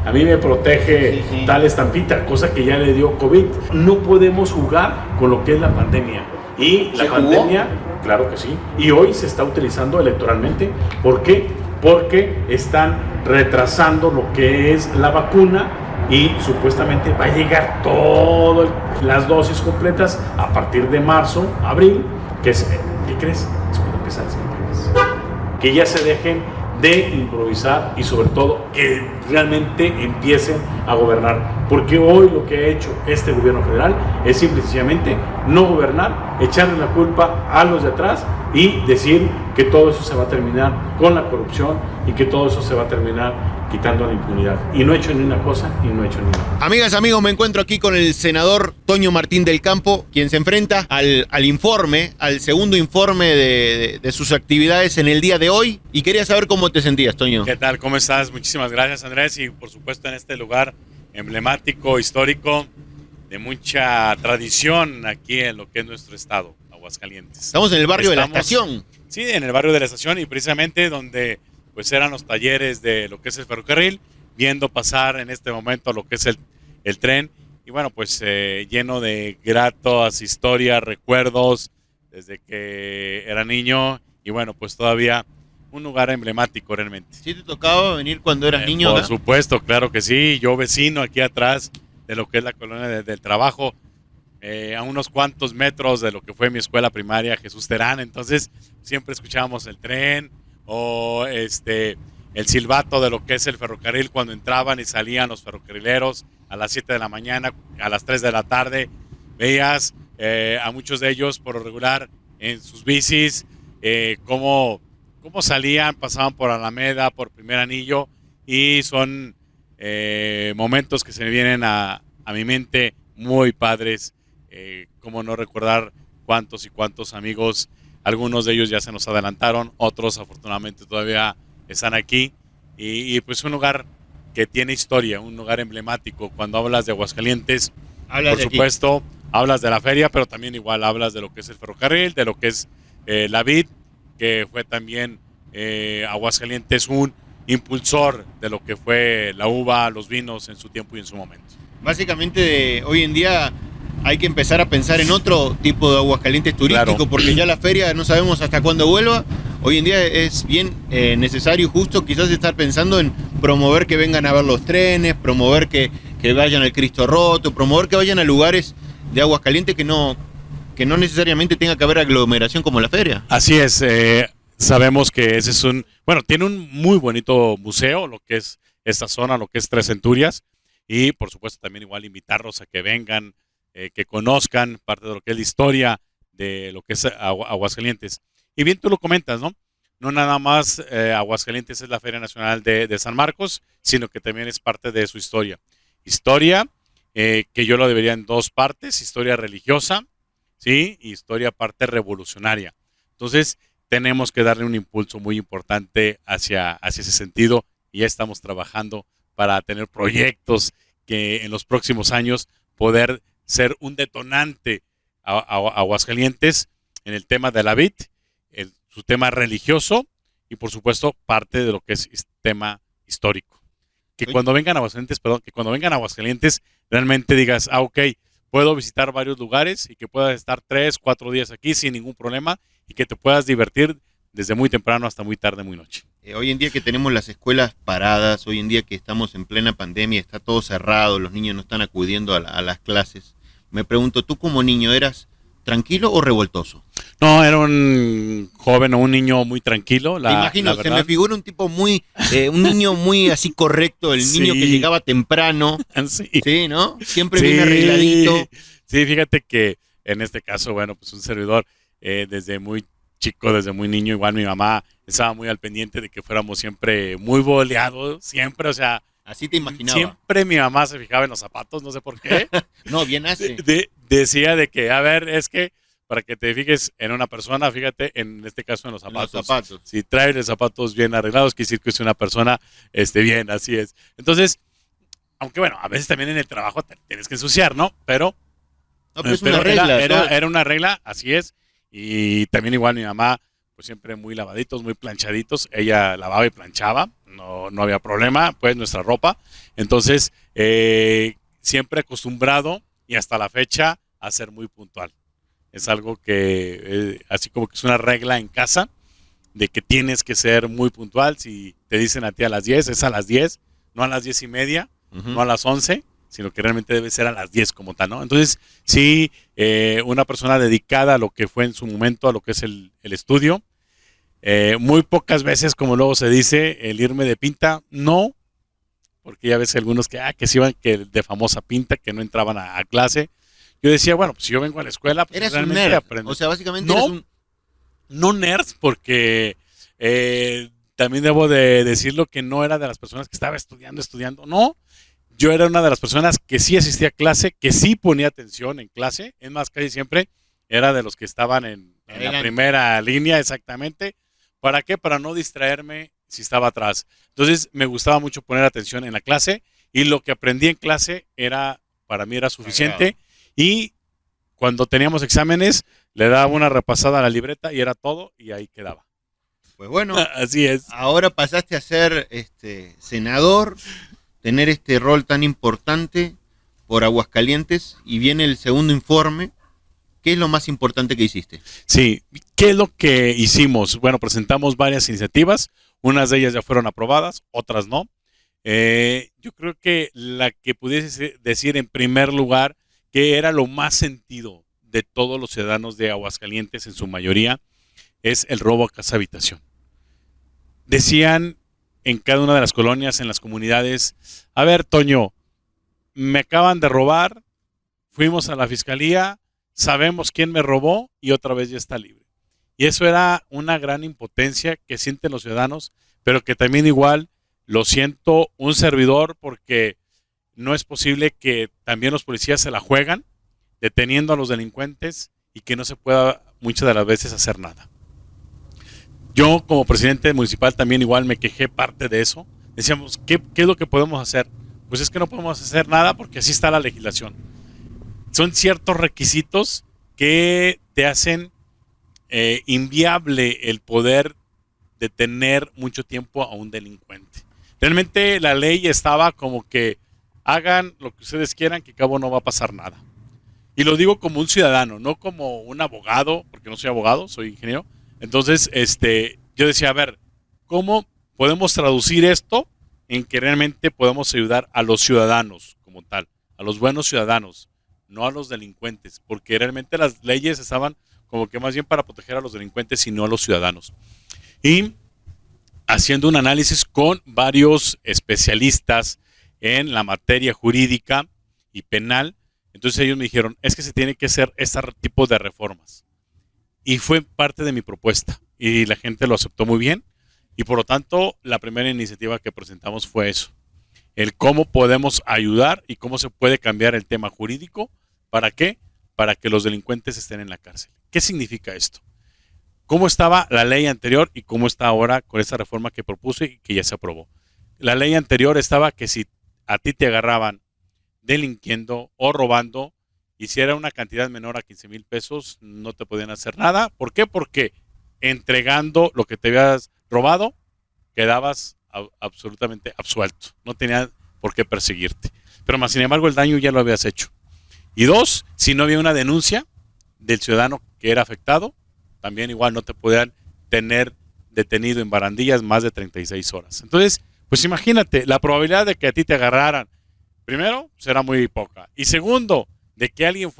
a mí me protege tal estampita, cosa que ya le dio COVID. No podemos jugar con lo que es la pandemia. Y la pandemia, claro que sí, y hoy se está utilizando electoralmente. ¿Por qué? Porque están retrasando lo que es la vacuna y supuestamente va a llegar todas las dosis completas a partir de marzo, abril, ¿qué crees? Es cuando empiezan las campañas. Que ya se dejen de improvisar y sobre todo que realmente empiecen a gobernar, porque hoy lo que ha hecho este gobierno federal es simplemente no gobernar, echarle la culpa a los de atrás y decir que todo eso se va a terminar con la corrupción y que todo eso se va a terminar quitando la impunidad. Y no he hecho ni una cosa y no he hecho ni una. Amigas, amigos, me encuentro aquí con el senador Toño Martín del Campo, quien se enfrenta al informe, al segundo informe de sus actividades en el día de hoy. Y quería saber cómo te sentías, Toño. ¿Qué tal? ¿Cómo estás? Muchísimas gracias, Andrés. Y por supuesto en este lugar emblemático, histórico, de mucha tradición aquí en lo que es nuestro estado, Aguascalientes. Estamos en el barrio de la Estación. Sí, en el barrio de la Estación y precisamente donde pues eran los talleres de lo que es el ferrocarril, viendo pasar en este momento lo que es el tren. Y bueno, pues lleno de gratas historias, recuerdos, desde que era niño. Y bueno, pues todavía un lugar emblemático realmente. ¿Sí te tocaba venir cuando eras niño Por acá? supuesto, claro que sí. Yo vecino aquí atrás de lo que es la colonia del Trabajo, a unos cuantos metros de lo que fue mi escuela primaria, Jesús Terán. Entonces siempre escuchábamos el tren o el silbato de lo que es el ferrocarril cuando entraban y salían los ferrocarrileros a las 7 de la mañana, a las 3 de la tarde. Veías a muchos de ellos por lo regular en sus bicis, cómo salían, pasaban por Alameda, por Primer Anillo, y son momentos que se me vienen a mi mente muy padres. Cómo no recordar cuántos y cuántos amigos, algunos de ellos ya se nos adelantaron, otros afortunadamente todavía están aquí, y pues un lugar que tiene historia, un lugar emblemático. Cuando hablas de Aguascalientes, por supuesto, hablas de la feria, pero también igual hablas de lo que es el ferrocarril, de lo que es la vid, que fue también Aguascalientes un impulsor de lo que fue la uva, los vinos en su tiempo y en su momento. Básicamente, hoy en día hay que empezar a pensar en otro tipo de Aguascalientes turístico, claro, porque ya la feria no sabemos hasta cuándo vuelva. Hoy en día es bien necesario y justo quizás estar pensando en promover que vengan a ver los trenes, promover que vayan al Cristo Roto, promover que vayan a lugares de Aguascalientes que no necesariamente tenga que haber aglomeración como la feria. Así es, sabemos que ese es tiene un muy bonito museo, lo que es esta zona, lo que es Tres Centurias, y por supuesto también igual invitarlos a que vengan, que conozcan parte de lo que es la historia de lo que es Aguascalientes. Y bien tú lo comentas, ¿no? No nada más Aguascalientes es la Feria Nacional de San Marcos, sino que también es parte de su historia. Historia que yo lo debería en dos partes, historia religiosa, ¿sí? Y historia parte revolucionaria. Entonces tenemos que darle un impulso muy importante hacia ese sentido, y ya estamos trabajando para tener proyectos que en los próximos años poder ser un detonante a Aguascalientes en el tema de la vid, su tema religioso y por supuesto parte de lo que es tema histórico. Que cuando vengan a Aguascalientes, realmente digas, ok, puedo visitar varios lugares y que puedas estar 3, 4 días aquí sin ningún problema y que te puedas divertir desde muy temprano hasta muy tarde, muy noche. Hoy en día que tenemos las escuelas paradas, hoy en día que estamos en plena pandemia, está todo cerrado, los niños no están acudiendo a las clases. Me pregunto, ¿tú como niño eras tranquilo o revoltoso? No, era un joven o un niño muy tranquilo. Te imagino, se me figura un tipo un niño muy así correcto, el niño que llegaba temprano, sí, ¿no? Siempre bien arregladito. Sí, fíjate que en este caso, bueno, pues un servidor desde muy chico, desde muy niño, igual mi mamá estaba muy al pendiente de que fuéramos siempre muy boleados, siempre, o sea, así te imaginaba. Siempre mi mamá se fijaba en los zapatos, no sé por qué. No, bien hace. Decía de que, a ver, es que para que te fijes en una persona, fíjate en este caso en los zapatos. Los zapatos. Si trae los zapatos bien arreglados, quiere decir que es una persona bien, así es. Entonces, aunque bueno, a veces también en el trabajo tienes que ensuciar, ¿no? Pero es una regla. Era una regla, así es. Y también igual mi mamá pues siempre muy lavaditos, muy planchaditos. Ella lavaba y planchaba, no había problema, pues nuestra ropa. Entonces, siempre acostumbrado y hasta la fecha a ser muy puntual. Es algo que, así como que es una regla en casa, de que tienes que ser muy puntual. Si te dicen a ti a las 10, es a las 10, no a las 10:30, no a las 11, sino que realmente debe ser a las 10 como tal, ¿no? Entonces, sí, una persona dedicada a lo que fue en su momento, a lo que es el estudio. Muy pocas veces, como luego se dice, el irme de pinta, no, porque ya ves algunos que se iban que de famosa pinta, que no entraban a clase. Yo decía, bueno, pues si yo vengo a la escuela, pues eres realmente un nerd. aprendo. O sea, básicamente No, eres un... no nerds, porque también debo de decirlo que no era de las personas que estaba estudiando, no. Yo era una de las personas que sí asistía a clase, que sí ponía atención en clase. Es más, casi siempre era de los que estaban en la primera línea, exactamente. ¿Para qué? Para no distraerme si estaba atrás. Entonces, me gustaba mucho poner atención en la clase y lo que aprendí en clase para mí era suficiente. Y cuando teníamos exámenes, le daba una repasada a la libreta y era todo y ahí quedaba. Pues bueno, así es. Ahora pasaste a ser senador, tener este rol tan importante por Aguascalientes y viene el segundo informe. ¿Qué es lo más importante que hiciste? Sí, ¿qué es lo que hicimos? Bueno, presentamos varias iniciativas, unas de ellas ya fueron aprobadas, otras no. Yo creo que la que pudiese decir en primer lugar que era lo más sentido de todos los ciudadanos de Aguascalientes en su mayoría es el robo a casa habitación. Decían en cada una de las colonias, en las comunidades, a ver, Toño, me acaban de robar, fuimos a la fiscalía, sabemos quién me robó y otra vez ya está libre. Y eso era una gran impotencia que sienten los ciudadanos, pero que también igual lo siento un servidor, porque no es posible que también los policías se la juegan deteniendo a los delincuentes y que no se pueda muchas de las veces hacer nada. Yo como presidente municipal también igual me quejé parte de eso. Decíamos, ¿qué es lo que podemos hacer? Pues es que no podemos hacer nada porque así está la legislación. Son ciertos requisitos que te hacen inviable el poder detener mucho tiempo a un delincuente. Realmente la ley estaba como que hagan lo que ustedes quieran, que a cabo no va a pasar nada. Y lo digo como un ciudadano, no como un abogado, porque no soy abogado, soy ingeniero. Entonces, yo decía, a ver, ¿cómo podemos traducir esto en que realmente podemos ayudar a los ciudadanos como tal, a los buenos ciudadanos, no a los delincuentes? Porque realmente las leyes estaban como que más bien para proteger a los delincuentes y no a los ciudadanos. Y haciendo un análisis con varios especialistas en la materia jurídica y penal, entonces ellos me dijeron, es que se tiene que hacer este tipo de reformas. Y fue parte de mi propuesta y la gente lo aceptó muy bien y por lo tanto la primera iniciativa que presentamos fue eso, el cómo podemos ayudar y cómo se puede cambiar el tema jurídico. ¿Para qué? Para que los delincuentes estén en la cárcel. ¿Qué significa esto? ¿Cómo estaba la ley anterior y cómo está ahora con esta reforma que propuse y que ya se aprobó? La ley anterior estaba que si a ti te agarraban delinquiendo o robando, y si era una cantidad menor a 15,000 pesos, no te podían hacer nada. ¿Por qué? Porque entregando lo que te habías robado, quedabas absolutamente absuelto. No tenía por qué perseguirte. Pero más sin embargo, el daño ya lo habías hecho. Y dos, si no había una denuncia del ciudadano que era afectado, también igual no te podían tener detenido en barandillas más de 36 horas. Entonces, pues imagínate, la probabilidad de que a ti te agarraran, primero, será muy poca. Y segundo, de que alguien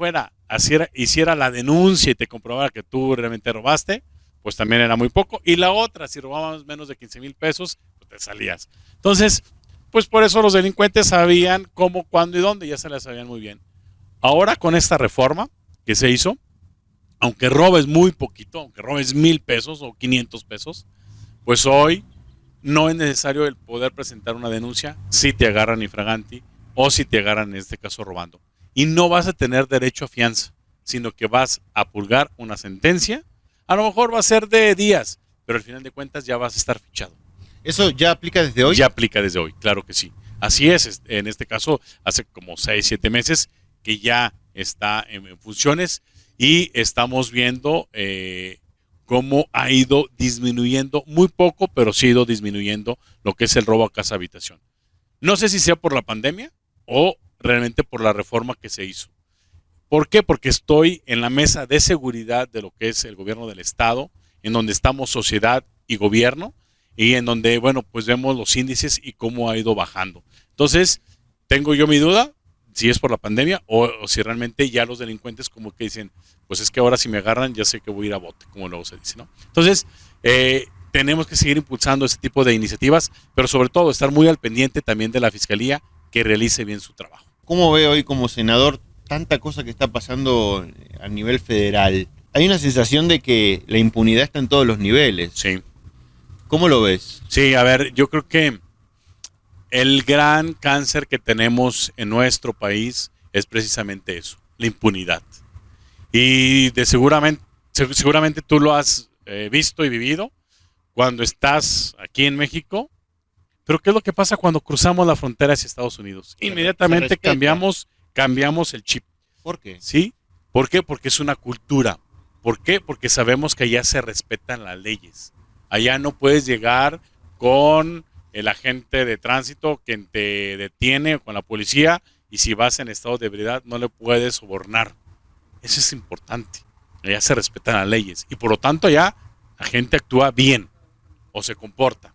hiciera la denuncia y te comprobara que tú realmente robaste, pues también era muy poco. Y la otra, si robabas menos de 15,000 pesos, pues te salías. Entonces, pues por eso los delincuentes sabían cómo, cuándo y dónde, ya se las sabían muy bien. Ahora con esta reforma que se hizo, aunque robes muy poquito, aunque robes 1,000 pesos o 500 pesos, pues hoy no es necesario el poder presentar una denuncia si te agarran infraganti o si te agarran en este caso robando. Y no vas a tener derecho a fianza, sino que vas a purgar una sentencia. A lo mejor va a ser de días, pero al final de cuentas ya vas a estar fichado. ¿Eso ya aplica desde hoy? Ya aplica desde hoy, claro que sí. Así es, en este caso hace como 6, 7 meses que ya está en funciones y estamos viendo cómo ha ido disminuyendo, muy poco, pero sí ha ido disminuyendo lo que es el robo a casa habitación. No sé si sea por la pandemia o realmente por la reforma que se hizo. ¿Por qué? Porque estoy en la mesa de seguridad de lo que es el gobierno del estado, en donde estamos sociedad y gobierno, y en donde, bueno, pues vemos los índices y cómo ha ido bajando. Entonces, tengo yo mi duda, si es por la pandemia o si realmente ya los delincuentes como que dicen, pues es que ahora si me agarran ya sé que voy a ir a bote, como luego se dice, ¿no? Entonces, tenemos que seguir impulsando ese tipo de iniciativas, pero sobre todo estar muy al pendiente también de la Fiscalía que realice bien su trabajo. ¿Cómo ve hoy como senador tanta cosa que está pasando a nivel federal? Hay una sensación de que la impunidad está en todos los niveles. Sí. ¿Cómo lo ves? Sí, a ver, yo creo que el gran cáncer que tenemos en nuestro país es precisamente eso, la impunidad. Y seguramente tú lo has visto y vivido cuando estás aquí en México. Pero ¿qué es lo que pasa cuando cruzamos la frontera hacia Estados Unidos? Inmediatamente cambiamos el chip. ¿Por qué? ¿Sí? ¿Por qué? Porque es una cultura. ¿Por qué? Porque sabemos que allá se respetan las leyes. Allá no puedes llegar con el agente de tránsito que te detiene o con la policía, y si vas en estado de ebriedad no le puedes sobornar. Eso es importante. Allá se respetan las leyes y por lo tanto allá la gente actúa bien o se comporta.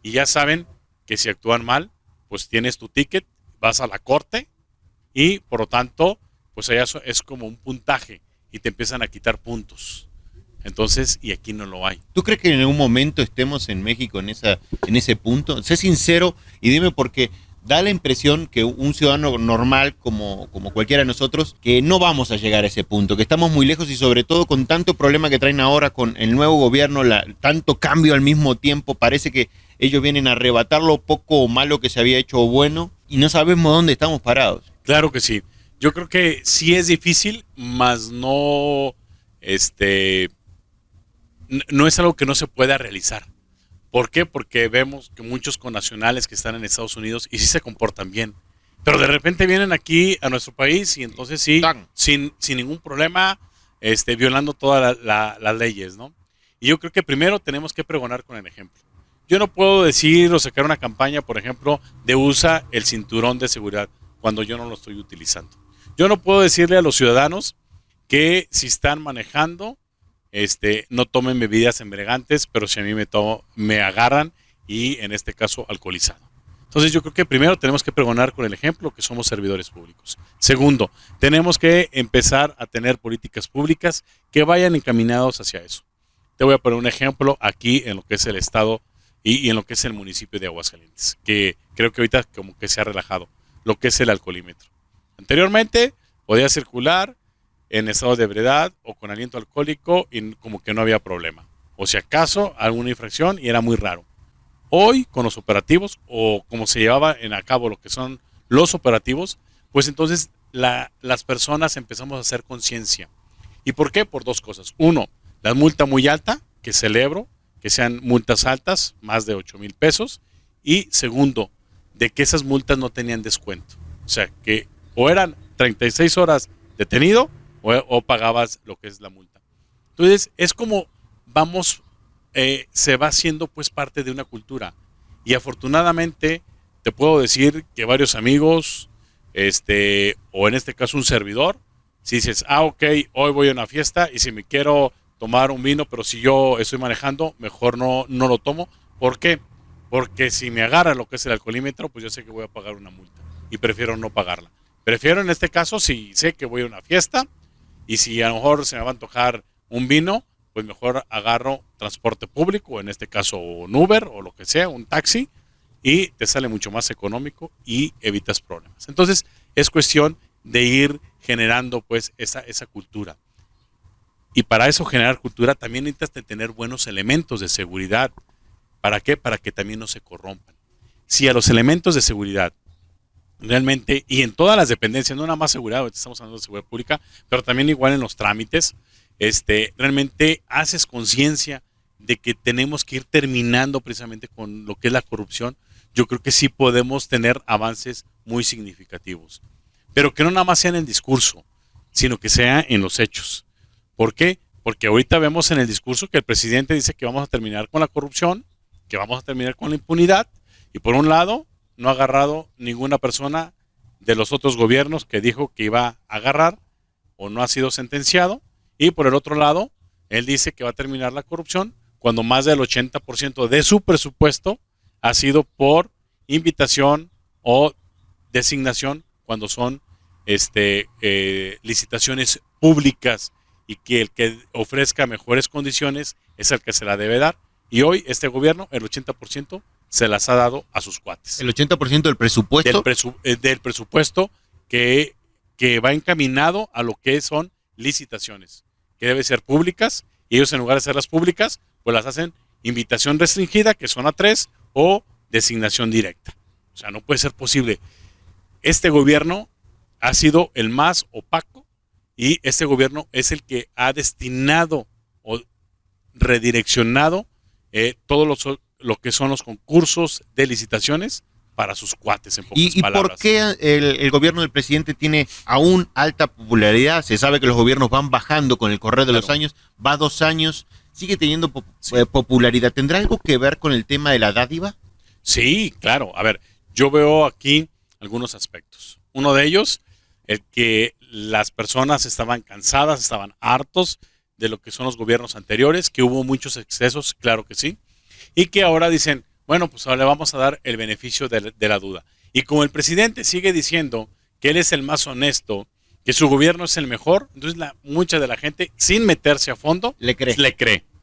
Y ya saben que si actúan mal, pues tienes tu ticket, vas a la corte y por lo tanto, pues allá es como un puntaje y te empiezan a quitar puntos. Entonces, y aquí no lo hay. ¿Tú crees que en algún momento estemos en México en ese punto? Sé sincero y dime, porque da la impresión que un ciudadano normal como cualquiera de nosotros, que no vamos a llegar a ese punto, que estamos muy lejos y sobre todo con tanto problema que traen ahora con el nuevo gobierno, tanto cambio al mismo tiempo, parece que ellos vienen a arrebatar lo poco o malo que se había hecho o bueno y no sabemos dónde estamos parados. Claro que sí. Yo creo que sí es difícil, mas no, no es algo que no se pueda realizar. ¿Por qué? Porque vemos que muchos connacionales que están en Estados Unidos y sí se comportan bien, pero de repente vienen aquí a nuestro país y entonces sí, sin ningún problema, violando todas las leyes, ¿no? Y yo creo que primero tenemos que pregonar con el ejemplo. Yo no puedo decir o sacar una campaña, por ejemplo, de usa el cinturón de seguridad cuando yo no lo estoy utilizando. Yo no puedo decirle a los ciudadanos que si están manejando, no tomen bebidas embriagantes, pero si a mí me agarran y en este caso alcoholizado. Entonces yo creo que primero tenemos que pregonar con el ejemplo que somos servidores públicos. Segundo, tenemos que empezar a tener políticas públicas que vayan encaminados hacia eso. Te voy a poner un ejemplo aquí en lo que es el estado y en lo que es el municipio de Aguascalientes, que creo que ahorita como que se ha relajado, lo que es el alcoholímetro. Anteriormente podía circular en estado de ebriedad o con aliento alcohólico y como que no había problema. O si acaso alguna infracción y era muy raro. Hoy con los operativos o como se llevaba a cabo lo que son los operativos, pues entonces las personas empezamos a hacer conciencia. ¿Y por qué? Por dos cosas. Uno, la multa muy alta, que celebro, que sean multas altas, más de 8,000 pesos. Y segundo, de que esas multas no tenían descuento. O sea, que o eran 36 horas detenido o pagabas lo que es la multa. Entonces, es como se va haciendo pues parte de una cultura. Y afortunadamente, te puedo decir que varios amigos, o en este caso un servidor, si dices, ok, hoy voy a una fiesta y si me quiero tomar un vino, pero si yo estoy manejando, mejor no lo tomo. ¿Por qué? Porque si me agarra lo que es el alcoholímetro, pues yo sé que voy a pagar una multa y prefiero no pagarla. Prefiero en este caso, si sé que voy a una fiesta y si a lo mejor se me va a antojar un vino, pues mejor agarro transporte público, en este caso un Uber o lo que sea, un taxi, y te sale mucho más económico y evitas problemas. Entonces es cuestión de ir generando pues esa cultura. Y para eso generar cultura también necesitas de tener buenos elementos de seguridad. ¿Para qué? Para que también no se corrompan. Si a los elementos de seguridad realmente, y en todas las dependencias, no nada más seguridad, estamos hablando de seguridad pública, pero también igual en los trámites, realmente haces conciencia de que tenemos que ir terminando precisamente con lo que es la corrupción, yo creo que sí podemos tener avances muy significativos. Pero que no nada más sea en el discurso, sino que sea en los hechos. ¿Por qué? Porque ahorita vemos en el discurso que el presidente dice que vamos a terminar con la corrupción, que vamos a terminar con la impunidad, y por un lado no ha agarrado ninguna persona de los otros gobiernos que dijo que iba a agarrar o no ha sido sentenciado, y por el otro lado él dice que va a terminar la corrupción cuando más del 80% de su presupuesto ha sido por invitación o designación cuando son licitaciones públicas, y que el que ofrezca mejores condiciones es el que se la debe dar. Y hoy este gobierno, el 80% se las ha dado a sus cuates. ¿El 80% del presupuesto? Del presupuesto que va encaminado a lo que son licitaciones, que deben ser públicas, y ellos en lugar de hacerlas públicas, pues las hacen invitación restringida, que son a 3, o designación directa. O sea, no puede ser posible. Este gobierno ha sido el más opaco, y este gobierno es el que ha destinado o redireccionado todo lo que son los concursos de licitaciones para sus cuates, en pocas palabras. ¿Por qué el gobierno del presidente tiene aún alta popularidad? Se sabe que los gobiernos van bajando con el correr de los años, va 2 años, sigue teniendo popularidad. ¿Tendrá algo que ver con el tema de la dádiva? Sí, claro. A ver, yo veo aquí algunos aspectos. Uno de ellos, el que las personas estaban cansadas, estaban hartos de lo que son los gobiernos anteriores, que hubo muchos excesos, claro que sí, y que ahora dicen, bueno, pues ahora le vamos a dar el beneficio de la duda. Y como el presidente sigue diciendo que él es el más honesto, que su gobierno es el mejor, entonces mucha de la gente, sin meterse a fondo,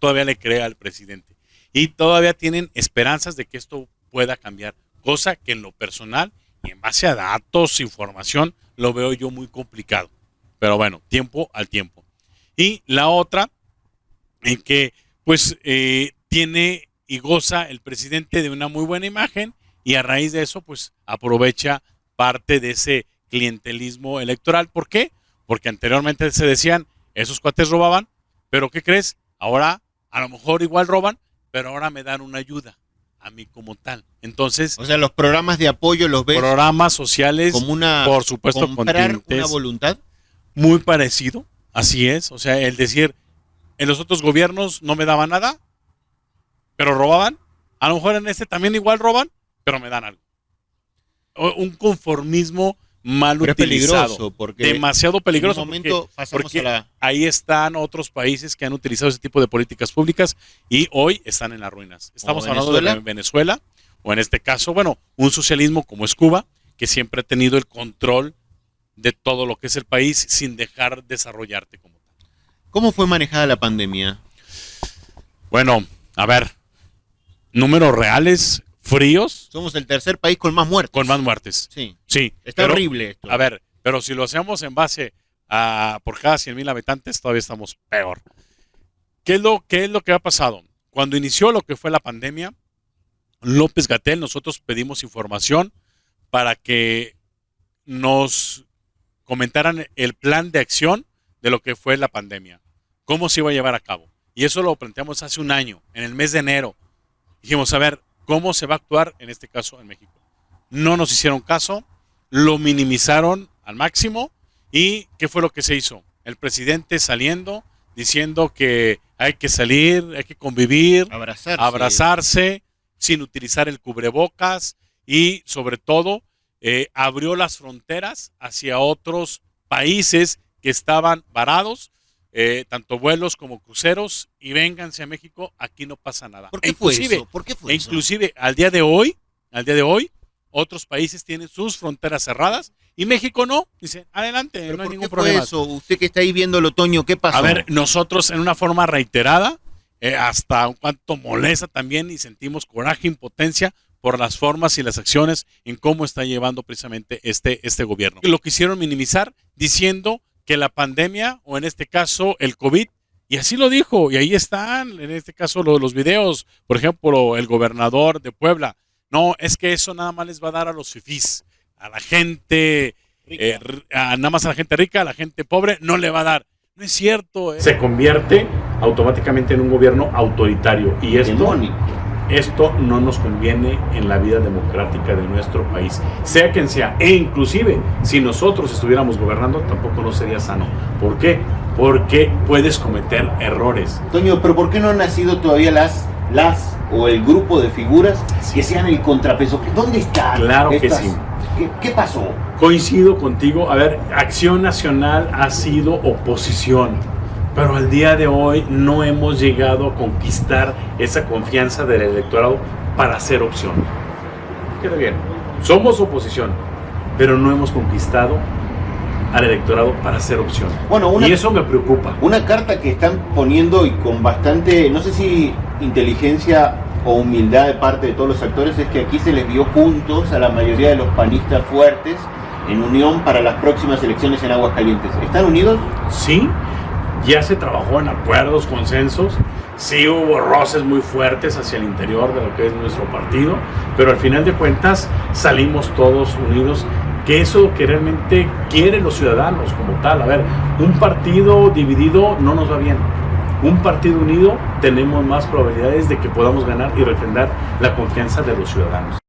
todavía le cree al presidente. Y todavía tienen esperanzas de que esto pueda cambiar, cosa que en lo personal y en base a datos, información, lo veo yo muy complicado. Pero bueno, tiempo al tiempo. Y la otra, en que pues tiene y goza el presidente de una muy buena imagen, y a raíz de eso pues aprovecha parte de ese clientelismo electoral. ¿Por qué? Porque anteriormente se decían, esos cuates robaban, pero ¿qué crees? Ahora a lo mejor igual roban, pero ahora me dan una ayuda a mí como tal. Entonces, o sea, los programas de apoyo los ves programas sociales, como una, por supuesto, comprar una voluntad. Muy parecido, así es. O sea, el decir, en los otros gobiernos no me daban nada, pero robaban. A lo mejor en este también igual roban, pero me dan algo. Un conformismo mal pero utilizado. Es peligroso, porque demasiado peligroso. En un momento porque ahí están otros países que han utilizado ese tipo de políticas públicas y hoy están en las ruinas. Estamos hablando de Venezuela, o en este caso, bueno, un socialismo como es Cuba, que siempre ha tenido el control de todo lo que es el país sin dejar desarrollarte como tal. ¿Cómo fue manejada la pandemia? Bueno, a ver, números reales, fríos. Somos el tercer país con más muertes. Con más muertes. Sí. Sí. Está horrible esto. A ver, pero si lo hacemos en base a por cada 100,000 habitantes, todavía estamos peor. ¿Qué es lo que ha pasado? Cuando inició lo que fue la pandemia, López-Gatell, nosotros pedimos información para que nos comentaran el plan de acción de lo que fue la pandemia, cómo se iba a llevar a cabo. Y eso lo planteamos hace un año, en el mes de enero. Dijimos, a ver, ¿cómo se va a actuar en este caso en México? No nos hicieron caso, lo minimizaron al máximo. ¿Y qué fue lo que se hizo? El presidente saliendo, diciendo que hay que salir, hay que convivir, abrazarse sin utilizar el cubrebocas, y sobre todo abrió las fronteras hacia otros países que estaban varados, tanto vuelos como cruceros, y vénganse a México, aquí no pasa nada. ¿Por qué fue eso? ¿Por qué fue eso? Inclusive al día de hoy, otros países tienen sus fronteras cerradas y México no. Dice, adelante, no hay ningún problema. ¿Por qué fue eso? Usted que está ahí viendo el otoño, ¿qué pasó? A ver, nosotros en una forma reiterada, hasta un cuanto molesta también, y sentimos coraje, impotencia por las formas y las acciones en cómo está llevando precisamente este gobierno. Lo quisieron minimizar diciendo que la pandemia, o en este caso el COVID, y así lo dijo, y ahí están, en este caso los videos, por ejemplo, el gobernador de Puebla, no, es que eso nada más les va a dar a los fifís, a la gente, nada más a la gente rica, a la gente pobre, no le va a dar. No es cierto. Se convierte automáticamente en un gobierno autoritario, y esto no nos conviene en la vida democrática de nuestro país, sea quien sea, e inclusive si nosotros estuviéramos gobernando tampoco no sería sano. ¿Por qué? porque puedes cometer errores. Toño, pero ¿por qué no han nacido todavía las o el grupo de figuras que sean el contrapeso? ¿Dónde están? Claro que sí. ¿Qué pasó? Coincido contigo. A ver, Acción Nacional ha sido oposición, pero al día de hoy no hemos llegado a conquistar esa confianza del electorado para ser opción. Queda bien. Somos oposición, pero no hemos conquistado al electorado para ser opción. Bueno, y eso me preocupa. Una carta que están poniendo y con bastante, no sé si inteligencia o humildad de parte de todos los actores, es que aquí se les vio juntos a la mayoría de los panistas fuertes en unión para las próximas elecciones en Aguascalientes. ¿Están unidos? Sí, ya se trabajó en acuerdos, consensos. Sí hubo roces muy fuertes hacia el interior de lo que es nuestro partido, pero al final de cuentas salimos todos unidos, que eso que realmente quieren los ciudadanos como tal. A ver, un partido dividido no nos va bien. Un partido unido tenemos más probabilidades de que podamos ganar y refrendar la confianza de los ciudadanos.